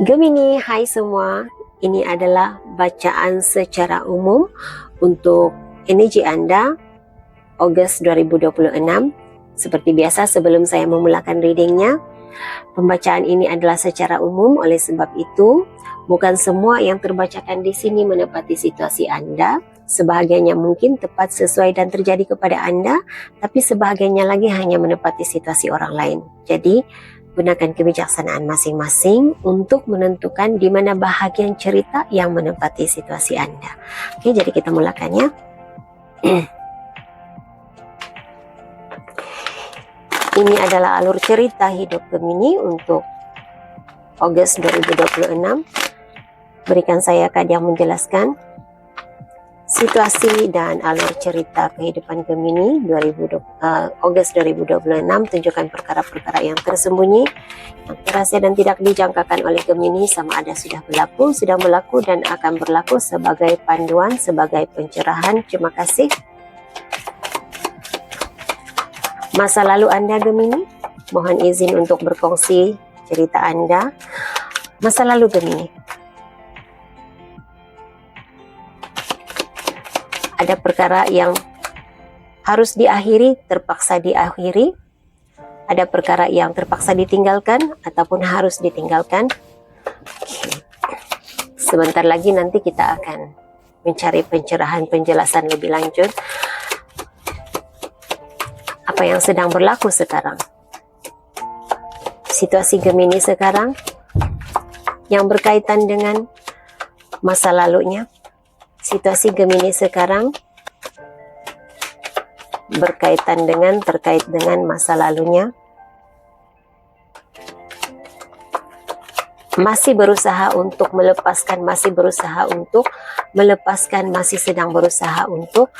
Gemini, hai semua. Ini adalah bacaan secara umum untuk energi Anda Ogos 2026. Seperti biasa, sebelum saya memulakan readingnya, pembacaan ini adalah secara umum. Oleh sebab itu, bukan semua yang terbacakan di sini menepati situasi Anda. Sebahagiannya mungkin tepat, sesuai dan terjadi kepada Anda, tapi sebahagiannya lagi hanya menepati situasi orang lain. Jadi, gunakan kebijaksanaan masing-masing untuk menentukan di mana bahagian cerita yang menepati situasi Anda. Oke, jadi kita mulakannya. Ini adalah alur cerita hidup Gemini untuk Ogos 2026. Berikan saya kad yang menjelaskan situasi dan alur cerita kehidupan Gemini Ogos 2026. Tunjukkan perkara-perkara yang tersembunyi, yang terasa dan tidak dijangkakan oleh Gemini, sama ada sudah berlaku, sedang berlaku, dan akan berlaku, sebagai panduan, sebagai pencerahan. Terima kasih. Masa lalu Anda Gemini, mohon izin untuk berkongsi cerita Anda. Masa lalu Gemini. Ada perkara yang harus diakhiri, terpaksa diakhiri. Ada perkara yang terpaksa ditinggalkan ataupun harus ditinggalkan. Sebentar lagi nanti kita akan mencari pencerahan, penjelasan lebih lanjut. Apa yang sedang berlaku sekarang? Situasi Gemini sekarang yang berkaitan dengan masa lalunya. Situasi Gemini sekarang terkait dengan masa lalunya. Masih berusaha untuk melepaskan, masih sedang berusaha untuk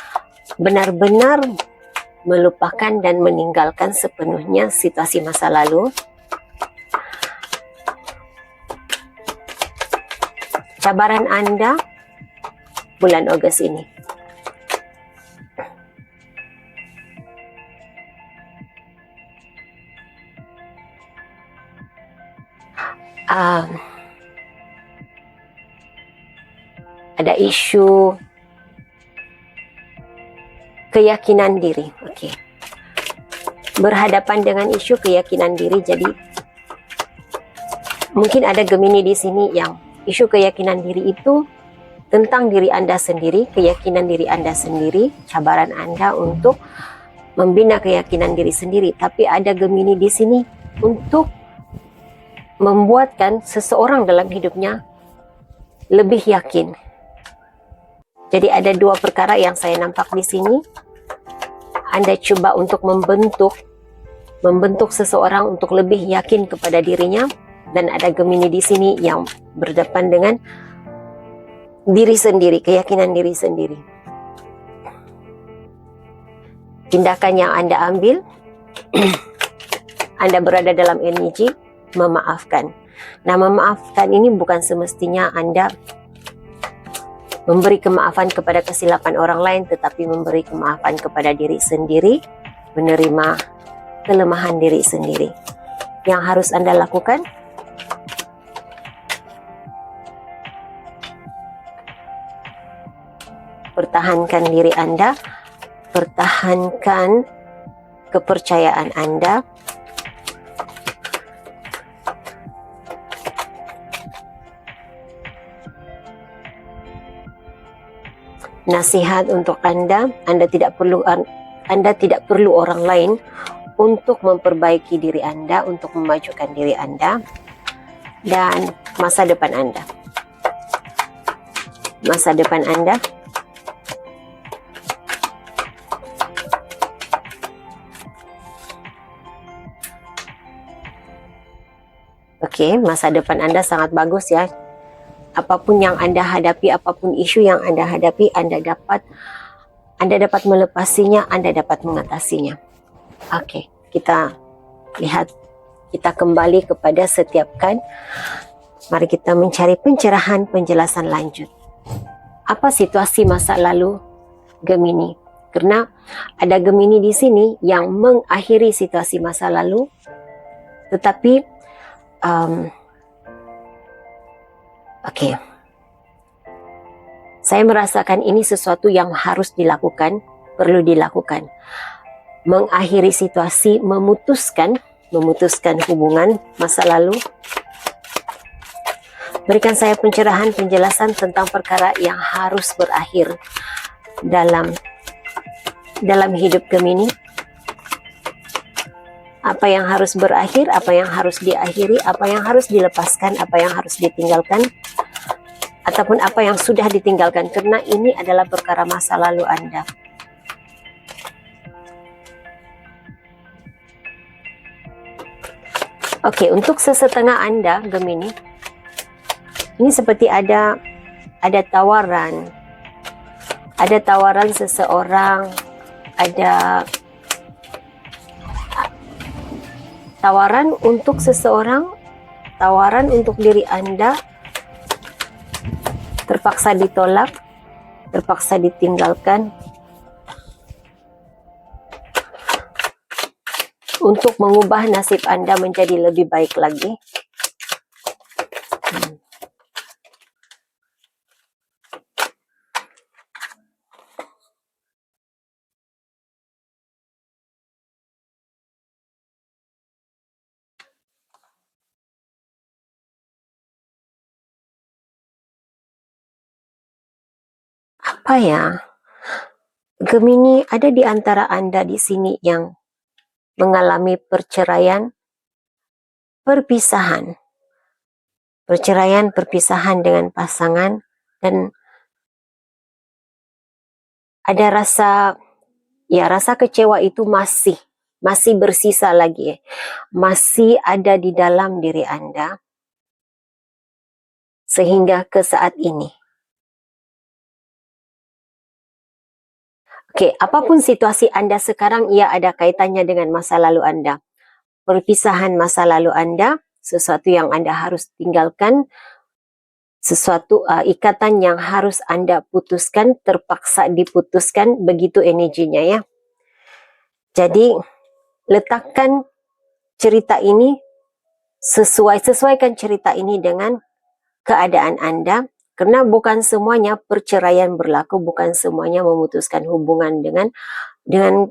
benar-benar melupakan dan meninggalkan sepenuhnya situasi masa lalu. Cabaran Anda bulan Ogos ini. Ada isu keyakinan diri. Oke. Berhadapan dengan isu keyakinan diri, jadi mungkin ada Gemini di sini yang isu keyakinan diri itu tentang diri Anda sendiri, keyakinan diri Anda sendiri, cabaran Anda untuk membina keyakinan diri sendiri. Tapi ada Gemini di sini untuk membuatkan seseorang dalam hidupnya lebih yakin. Jadi ada dua perkara yang saya nampak di sini. Anda coba untuk membentuk seseorang untuk lebih yakin kepada dirinya, dan ada Gemini di sini yang berdepan dengan diri sendiri, keyakinan diri sendiri. Tindakan yang Anda ambil, Anda berada dalam energi memaafkan. Nah, memaafkan ini bukan semestinya Anda memberi kemaafan kepada kesilapan orang lain, tetapi memberi kemaafan kepada diri sendiri, menerima kelemahan diri sendiri. Yang harus Anda lakukan, pertahankan diri Anda, pertahankan kepercayaan Anda. Nasihat untuk Anda tidak perlu orang lain untuk memperbaiki diri Anda, untuk memajukan diri Anda dan masa depan Anda. Masa depan Anda. Oke, masa depan Anda sangat bagus ya. Apapun yang Anda hadapi, apapun isu yang Anda hadapi, Anda dapat melepasinya, Anda dapat mengatasinya. Oke, kita lihat, kita kembali kepada setiap kan. Mari kita mencari pencerahan, penjelasan lanjut. Apa situasi masa lalu Gemini? Karena ada Gemini di sini yang mengakhiri situasi masa lalu, tetapi Oke. Saya merasakan ini sesuatu yang harus dilakukan, perlu dilakukan. Mengakhiri situasi, memutuskan hubungan masa lalu. Berikan saya pencerahan, penjelasan tentang perkara yang harus berakhir dalam hidup Gemini. Apa yang harus berakhir, apa yang harus diakhiri, apa yang harus dilepaskan, apa yang harus ditinggalkan, ataupun apa yang sudah ditinggalkan, karena ini adalah perkara masa lalu Anda. Oke, untuk sesetengah Anda, Gemini, ini seperti ada tawaran. Ada tawaran seseorang, ada tawaran untuk seseorang, tawaran untuk diri Anda, terpaksa ditolak, terpaksa ditinggalkan, untuk mengubah nasib Anda menjadi lebih baik lagi. Apa ya? Gemini, ada di antara Anda di sini yang mengalami perceraian, perpisahan dengan pasangan, dan ada rasa kecewa itu masih bersisa lagi, masih ada di dalam diri Anda sehingga ke saat ini. Oke, apapun situasi Anda sekarang, ia ada kaitannya dengan masa lalu Anda. Perpisahan masa lalu Anda, sesuatu yang Anda harus tinggalkan, sesuatu ikatan yang harus Anda putuskan, terpaksa diputuskan, begitu energinya ya. Jadi, letakkan cerita ini, sesuaikan cerita ini dengan keadaan Anda, karena bukan semuanya perceraian berlaku, bukan semuanya memutuskan hubungan dengan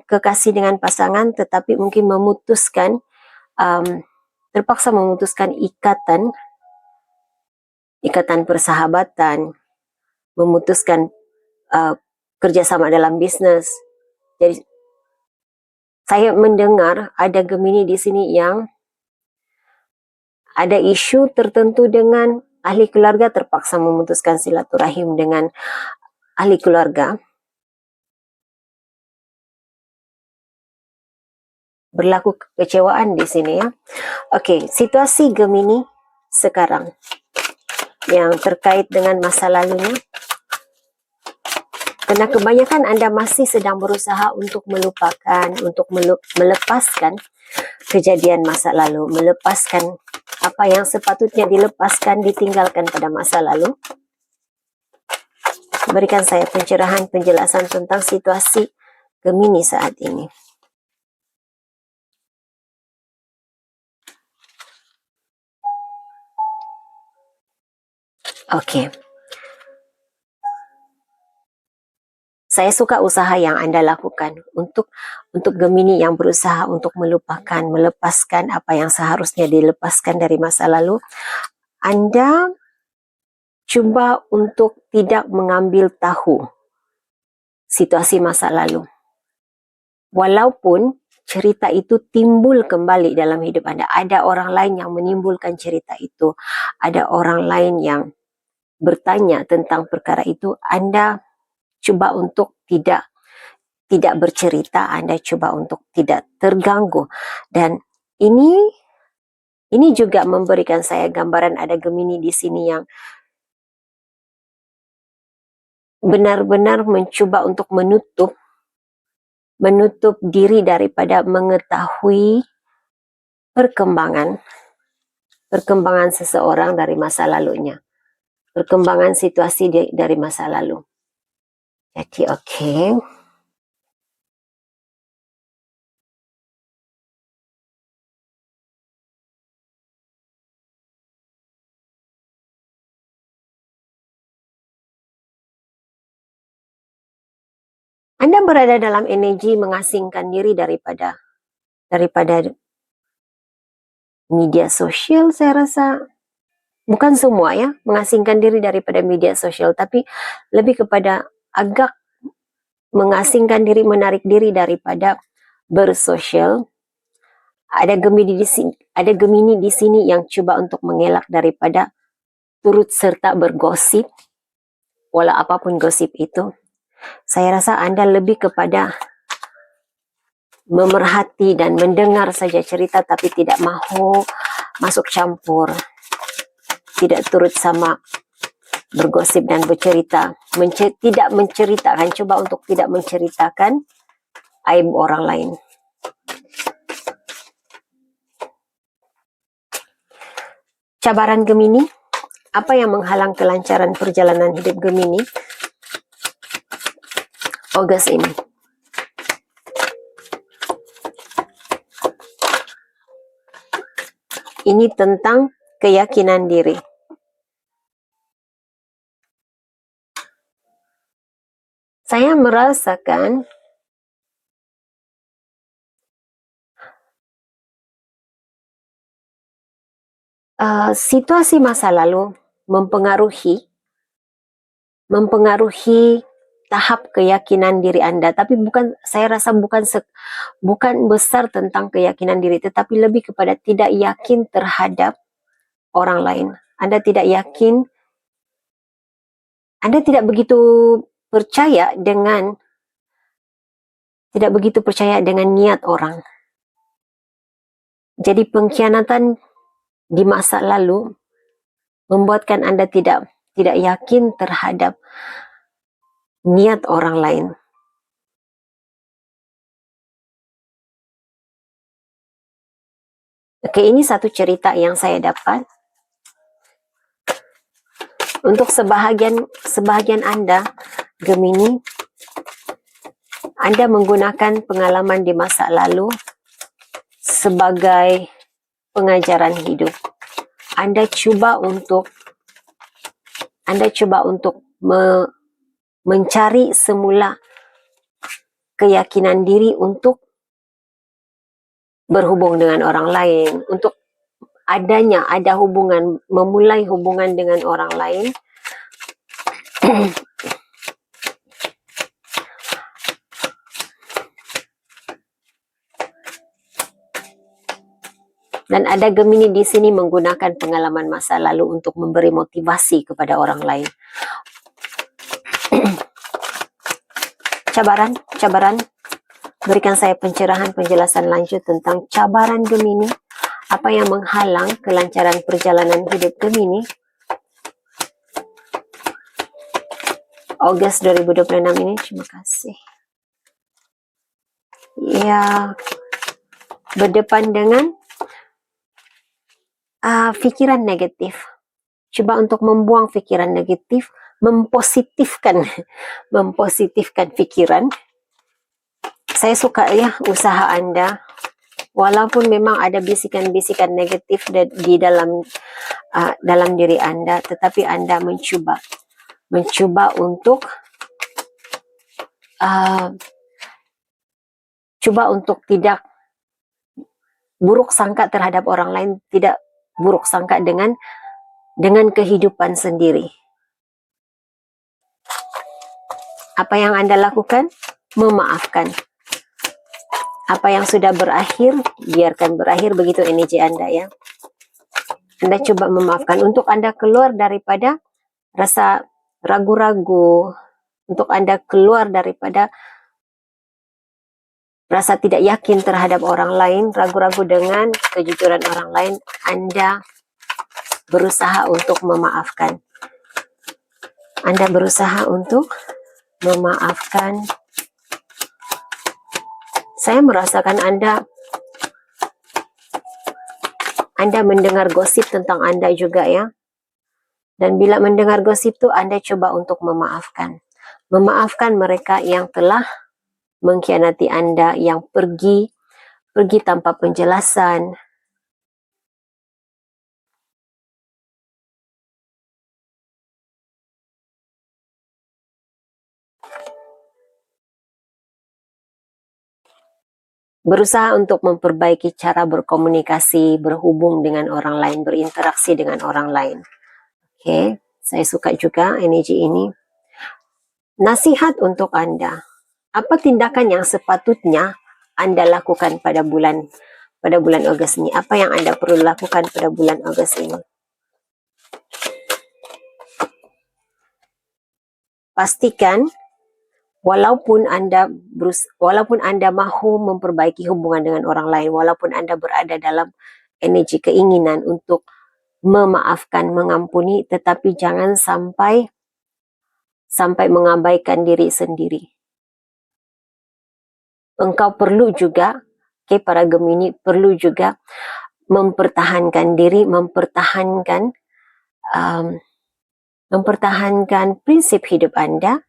kekasih, dengan pasangan, tetapi mungkin memutuskan, terpaksa memutuskan ikatan persahabatan, memutuskan kerjasama dalam bisnis. Jadi saya mendengar ada Gemini di sini yang ada isu tertentu dengan ahli keluarga, terpaksa memutuskan silaturahim dengan ahli keluarga. Berlaku kekecewaan di sini ya. Oke, situasi Gemini sekarang yang terkait dengan masa lalunya. Karena kebanyakan Anda masih sedang berusaha untuk melupakan, untuk melepaskan kejadian masa lalu, melepaskan apa yang sepatutnya dilepaskan, ditinggalkan pada masa lalu. Berikan saya pencerahan, penjelasan tentang situasi Gemini saat ini. Oke. Saya suka usaha yang Anda lakukan untuk Gemini yang berusaha untuk melupakan, melepaskan apa yang seharusnya dilepaskan dari masa lalu. Anda coba untuk tidak mengambil tahu situasi masa lalu. Walaupun cerita itu timbul kembali dalam hidup Anda, ada orang lain yang menimbulkan cerita itu, ada orang lain yang bertanya tentang perkara itu, Anda coba untuk tidak bercerita, Anda coba untuk tidak terganggu. Dan ini juga memberikan saya gambaran ada Gemini di sini yang benar-benar mencoba untuk menutup diri daripada mengetahui perkembangan seseorang dari masa lalunya, perkembangan situasi dari masa lalu. Jadi oke. Anda berada dalam energi mengasingkan diri daripada media sosial. Saya rasa bukan semua ya mengasingkan diri daripada media sosial, tapi lebih kepada agak mengasingkan diri, menarik diri daripada bersosial. Ada Gemini di sini yang coba untuk mengelak daripada turut serta bergosip, walau apapun gosip itu. Saya rasa Anda lebih kepada memerhati dan mendengar saja cerita, tapi tidak mahu masuk campur, tidak turut sama bergosip dan bercerita, tidak menceritakan, coba untuk tidak menceritakan aib orang lain. Cabaran Gemini, apa yang menghalang kelancaran perjalanan hidup Gemini Ogos ini? Ini tentang keyakinan diri. Saya merasakan situasi masa lalu mempengaruhi tahap keyakinan diri Anda, tapi saya rasa bukan besar tentang keyakinan diri, tetapi lebih kepada tidak yakin terhadap orang lain. Anda tidak yakin, Anda tidak begitu percaya dengan niat orang. Jadi pengkhianatan di masa lalu membuatkan Anda tidak yakin terhadap niat orang lain. Oke, ini satu cerita yang saya dapat. Untuk sebahagian Anda, Gemini, Anda menggunakan pengalaman di masa lalu sebagai pengajaran hidup. Anda coba untuk mencari semula keyakinan diri untuk berhubung dengan orang lain, untuk memulai hubungan dengan orang lain. Dan ada Gemini di sini menggunakan pengalaman masa lalu untuk memberi motivasi kepada orang lain. Cabaran, berikan saya pencerahan, penjelasan lanjut tentang cabaran Gemini. Apa yang menghalang kelancaran perjalanan hidup Gemini Ogos 2026 ini? Terima kasih. Ya, berdepan dengan pikiran negatif. Coba untuk membuang pikiran negatif, mempositifkan pikiran. Saya suka ya usaha Anda, walaupun memang ada bisikan-bisikan negatif di dalam diri Anda, tetapi Anda mencoba untuk tidak buruk sangka terhadap orang lain, tidak buruk sangka dengan kehidupan sendiri. Apa yang Anda lakukan? Memaafkan. Apa yang sudah berakhir, biarkan berakhir, begitu energi Anda ya. Anda coba memaafkan untuk Anda keluar daripada rasa ragu-ragu, untuk Anda keluar daripada rasa tidak yakin terhadap orang lain, ragu-ragu dengan kejujuran orang lain. Anda berusaha untuk memaafkan. Anda berusaha untuk memaafkan. Saya merasakan Anda mendengar gosip tentang Anda juga ya. Dan bila mendengar gosip itu, Anda coba untuk memaafkan. Memaafkan mereka yang telah mengkhianati Anda, yang pergi tanpa penjelasan. berusaha untuk memperbaiki cara berkomunikasi, berhubung dengan orang lain, berinteraksi dengan orang lain. Oke, saya suka juga energi ini. Nasihat untuk Anda. Apa tindakan yang sepatutnya Anda lakukan pada bulan Ogos ini? Apa yang Anda perlu lakukan pada bulan Ogos ini? Pastikan walaupun Anda mahu memperbaiki hubungan dengan orang lain, walaupun Anda berada dalam energi keinginan untuk memaafkan, mengampuni, tetapi jangan sampai mengabaikan diri sendiri. Engkau perlu juga, para Gemini, perlu juga mempertahankan diri, mempertahankan prinsip hidup Anda.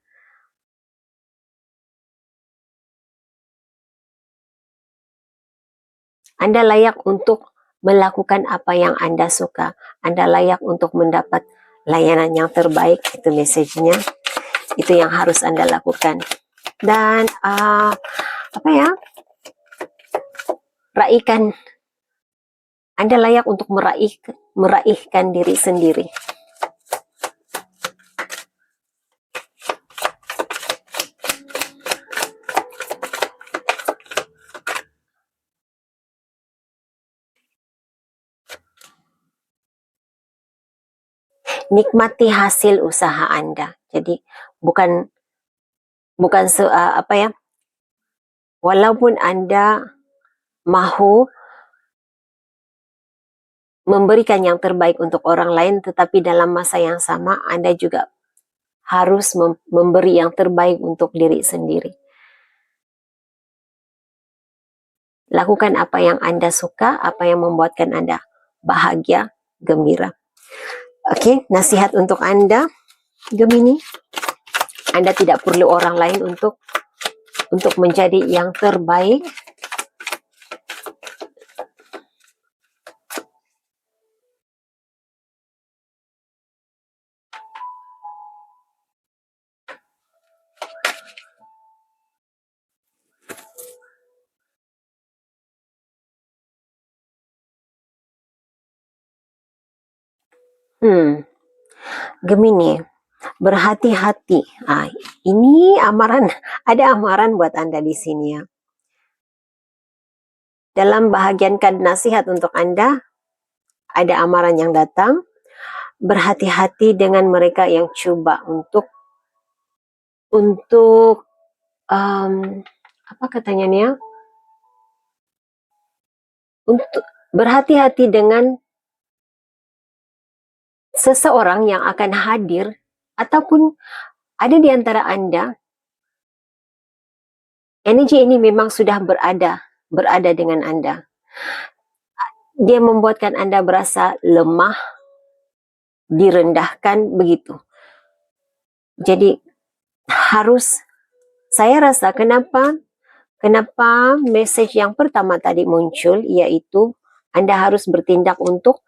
Anda layak untuk melakukan apa yang Anda suka. Anda layak untuk mendapat layanan yang terbaik. Itu message-nya. Itu yang harus Anda lakukan. Dan raihkan. Anda layak untuk meraihkan diri sendiri. Nikmati hasil usaha Anda. Jadi bukan walaupun Anda mahu memberikan yang terbaik untuk orang lain, tetapi dalam masa yang sama Anda juga harus memberi yang terbaik untuk diri sendiri. Lakukan apa yang Anda suka, apa yang membuatkan Anda bahagia, gembira. Oke, nasihat untuk Anda, Gemini. Anda tidak perlu orang lain untuk menjadi yang terbaik. Gemini, berhati-hati. Ini amaran, ada amaran buat Anda di sini ya. Dalam bahagian kad nasihat untuk Anda, ada amaran yang datang. Berhati-hati dengan mereka yang coba untuk apa katanya nih ya? Untuk berhati-hati dengan seseorang yang akan hadir ataupun ada di antara Anda. Energi ini memang sudah berada dengan Anda. Dia membuatkan Anda berasa lemah, direndahkan begitu. Jadi saya rasa kenapa message yang pertama tadi muncul, yaitu Anda harus bertindak untuk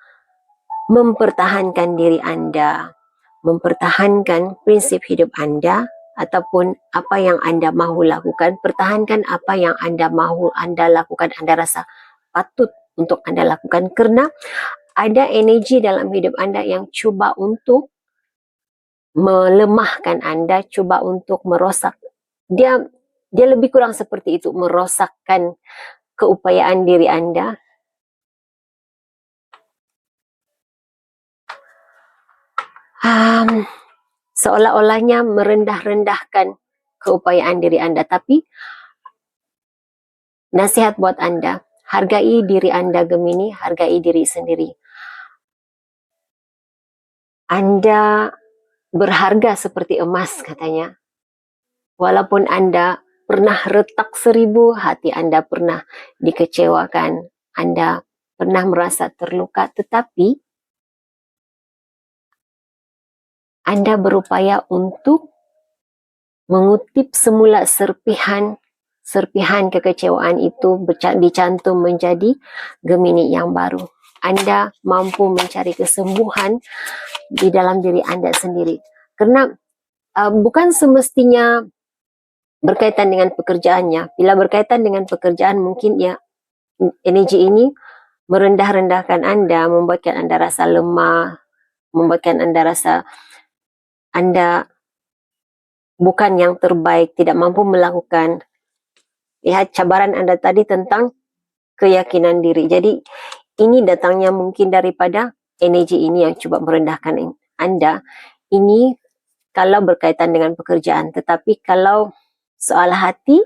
mempertahankan diri Anda, mempertahankan prinsip hidup Anda, ataupun apa yang Anda mahu lakukan. Pertahankan apa yang Anda mahu Anda lakukan, Anda rasa patut untuk Anda lakukan, karena ada energi dalam hidup Anda yang coba untuk melemahkan Anda, coba untuk merosak. Dia lebih kurang seperti itu, merosakkan keupayaan diri Anda. Seolah-olahnya merendah-rendahkan keupayaan diri Anda. Tapi nasihat buat Anda, hargai diri Anda, Gemini, hargai diri sendiri. Anda berharga seperti emas, katanya. Walaupun Anda pernah retak 1000, hati Anda pernah dikecewakan, Anda pernah merasa terluka, tetapi Anda berupaya untuk mengutip semula serpihan kekecewaan itu dicantum menjadi Gemini yang baru. Anda mampu mencari kesembuhan di dalam diri Anda sendiri. Karena bukan semestinya berkaitan dengan pekerjaannya. Bila berkaitan dengan pekerjaan, mungkin ya energi ini merendah-rendahkan Anda, membuatkan Anda rasa lemah, membuatkan Anda rasa Anda bukan yang terbaik, tidak mampu melakukan. Lihat cabaran Anda tadi tentang keyakinan diri. Jadi ini datangnya mungkin daripada energi ini yang coba merendahkan Anda. Ini kalau berkaitan dengan pekerjaan. Tetapi kalau soal hati,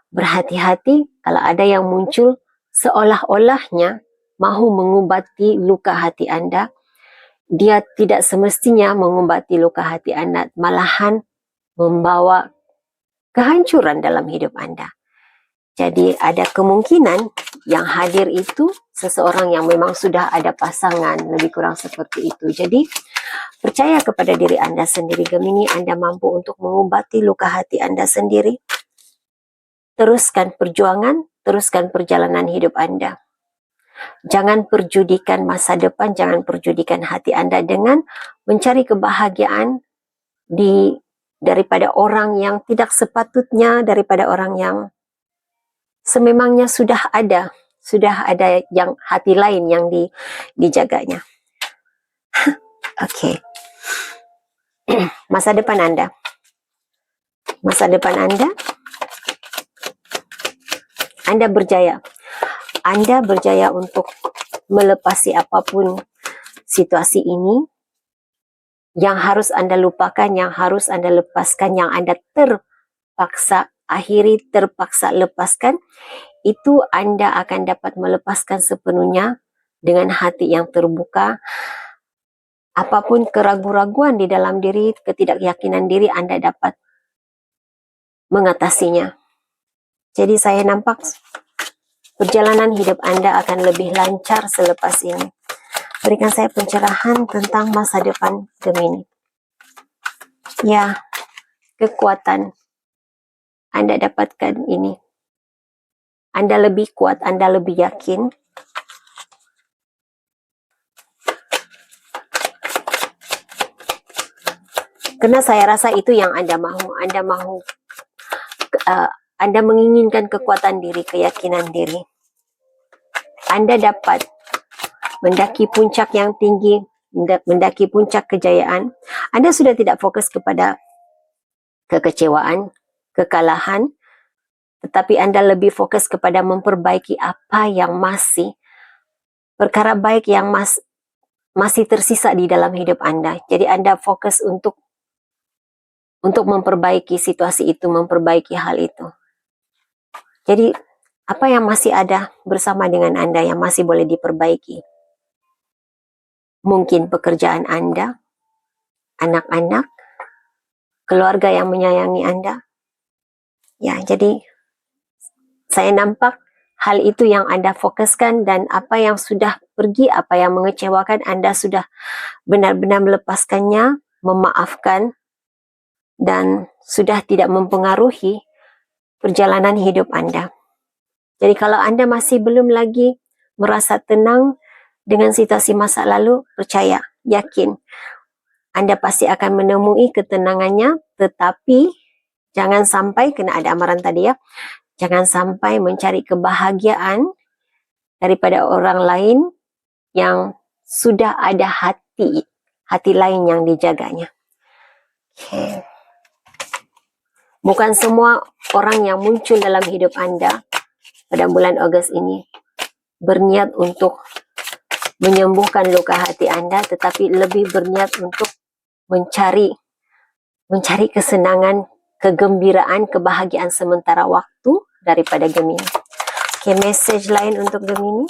berhati-hati kalau ada yang muncul seolah-olahnya mahu mengubati luka hati Anda. Dia tidak semestinya mengubati luka hati Anda, malahan membawa kehancuran dalam hidup Anda. Jadi ada kemungkinan yang hadir itu seseorang yang memang sudah ada pasangan, lebih kurang seperti itu. Jadi percaya kepada diri Anda sendiri, Gemini. Anda mampu untuk mengobati luka hati Anda sendiri. Teruskan perjuangan, teruskan perjalanan hidup Anda. Jangan perjudikan masa depan, jangan perjudikan hati Anda dengan mencari kebahagiaan daripada orang yang tidak sepatutnya, daripada orang yang sememangnya sudah ada yang hati lain yang dijaganya. Oke. Masa depan Anda. Masa depan Anda berjaya. Anda berjaya untuk melepasi apapun situasi ini. Yang harus Anda lupakan, yang harus Anda lepaskan, yang Anda terpaksa akhiri, terpaksa lepaskan, itu Anda akan dapat melepaskan sepenuhnya dengan hati yang terbuka. Apapun keraguan-raguan di dalam diri, ketidakyakinan diri, Anda dapat mengatasinya. Jadi saya nampak perjalanan hidup Anda akan lebih lancar selepas ini. Berikan saya pencerahan tentang masa depan Gemini. Ya, kekuatan Anda dapatkan ini. Anda lebih kuat, Anda lebih yakin. Karena saya rasa itu yang Anda mahu. Anda menginginkan kekuatan diri, keyakinan diri. Anda dapat mendaki puncak yang tinggi, mendaki puncak kejayaan. Anda sudah tidak fokus kepada kekecewaan, kekalahan, tetapi Anda lebih fokus kepada memperbaiki apa yang perkara baik yang masih tersisa di dalam hidup Anda. Jadi Anda fokus untuk memperbaiki situasi itu, memperbaiki hal itu. Jadi apa yang masih ada bersama dengan Anda yang masih boleh diperbaiki? Mungkin pekerjaan Anda, anak-anak, keluarga yang menyayangi Anda. Ya, jadi saya nampak hal itu yang Anda fokuskan, dan apa yang sudah pergi, apa yang mengecewakan, Anda sudah benar-benar melepaskannya, memaafkan, dan sudah tidak mempengaruhi perjalanan hidup Anda. Jadi kalau Anda masih belum lagi merasa tenang dengan situasi masa lalu, percaya, yakin, Anda pasti akan menemui ketenangannya, tetapi jangan sampai, kena ada amaran tadi ya, jangan sampai mencari kebahagiaan daripada orang lain yang sudah ada hati lain yang dijaganya. Okay. Bukan semua orang yang muncul dalam hidup Anda pada bulan Ogos ini berniat untuk menyembuhkan luka hati Anda, tetapi lebih berniat untuk mencari kesenangan, kegembiraan, kebahagiaan sementara waktu daripada Gemini. Oke, message lain untuk Gemini.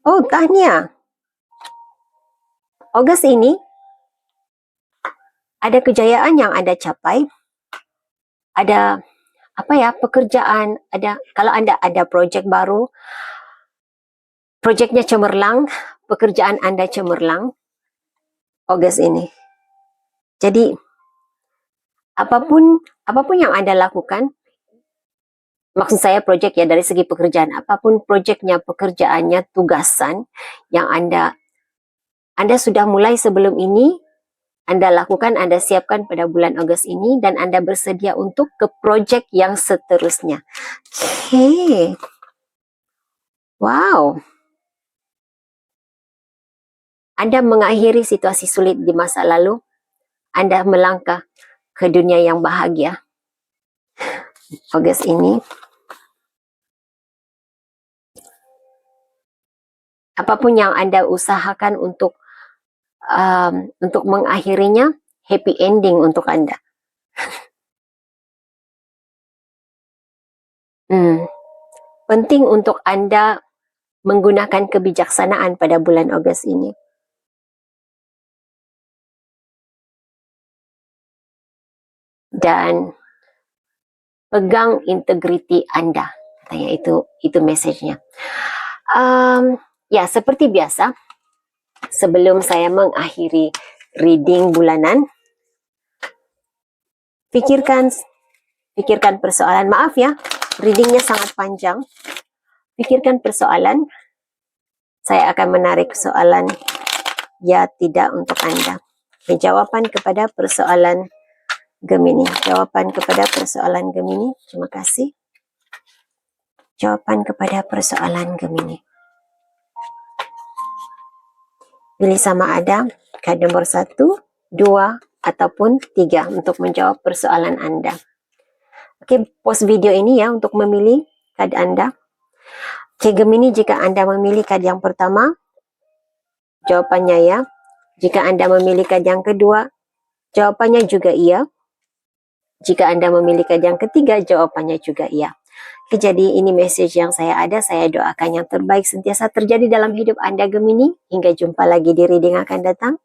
Oh, tahniah. Ogos ini ada kejayaan yang Anda capai, ada pekerjaan, kalau Anda ada projek baru, projeknya cemerlang, pekerjaan Anda cemerlang Ogos ini. Jadi apapun yang Anda lakukan, maksud saya projek ya, dari segi pekerjaan, apapun projeknya, pekerjaannya, tugasan yang Anda Anda sudah mulai sebelum ini, Anda lakukan, Anda siapkan pada bulan Ogos ini, dan Anda bersedia untuk ke projek yang seterusnya. Oke. Wow. Anda mengakhiri situasi sulit di masa lalu, Anda melangkah ke dunia yang bahagia. Ogos ini, apapun yang Anda usahakan untuk mengakhirinya, happy ending untuk Anda. Penting untuk Anda menggunakan kebijaksanaan pada bulan Ogos ini. Dan pegang integriti Anda. Katanya itu message-nya. Ya, seperti biasa, sebelum saya mengakhiri reading bulanan, pikirkan persoalan. Maaf ya, readingnya sangat panjang. Pikirkan persoalan. Saya akan menarik soalan ya tidak untuk Anda. Jawaban kepada persoalan Gemini. Jawaban kepada persoalan Gemini. Terima kasih. Jawaban kepada persoalan Gemini. Pilih sama ada kad nomor 1, 2, ataupun 3 untuk menjawab persoalan Anda. Oke, pause video ini ya untuk memilih kad Anda. Oke, Gemini, jika Anda memilih kad yang pertama, jawabannya ya. Jika Anda memilih kad yang kedua, jawabannya juga iya. Jika Anda memilih kad yang ketiga, jawabannya juga iya. Oke, jadi ini message yang saya doakan yang terbaik sentiasa terjadi dalam hidup Anda, Gemini. Hingga jumpa lagi di reading akan datang.